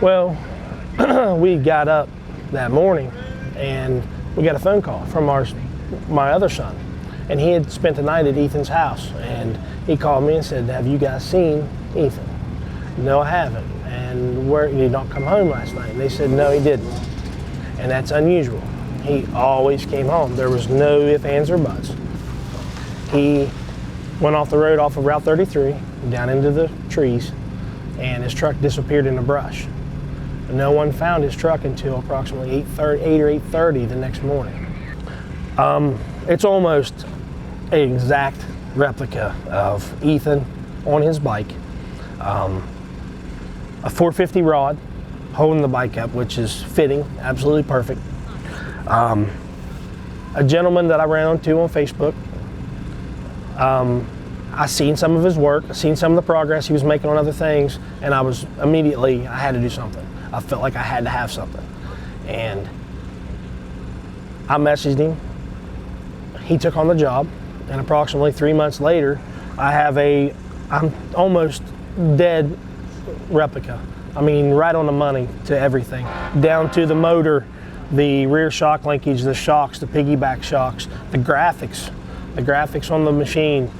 Well, we got up that morning and we got a phone call from my other son, and he had spent the night at Ethan's house, and he called me and said, "Have you guys seen Ethan?" "No, I haven't." "And where did he not come home last night?" And they said, "No, he didn't." And that's unusual. He always came home. There was no ifs, ands, or buts. He went off the road off of Route 33 down into the trees, and his truck disappeared in the brush. No one found his truck until approximately 8 or 8:30 the next morning. It's almost an exact replica of Ethan on his bike. A 450 rod holding the bike up, which is fitting, absolutely perfect. A gentleman that I ran into on Facebook, I seen some of his work, I seen some of the progress he was making on other things, and I had to do something. I felt like I had to have something. And I messaged him. He took on the job, and approximately 3 months later, I'm almost dead replica. I mean, right on the money to everything, down to the motor, the rear shock linkage, the shocks, the piggyback shocks, the graphics on the machine,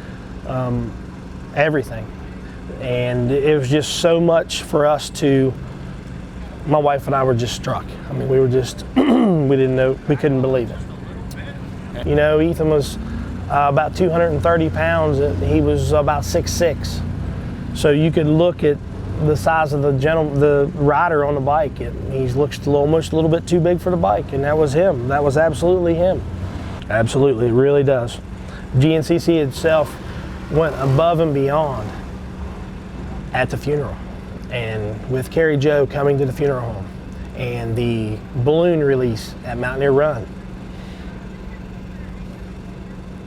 everything. And it was just so much for us my wife and I were just struck. I mean, we were just, we didn't know, we couldn't believe it. You know, Ethan was about 230 pounds. He was about 6'6". So you could look at the size of the rider on the bike. He looks almost a little bit too big for the bike, and that was him. That was absolutely him. Absolutely, it really does. GNCC itself went above and beyond at the funeral. And with Carrie Jo coming to the funeral home and the balloon release at Mountaineer Run,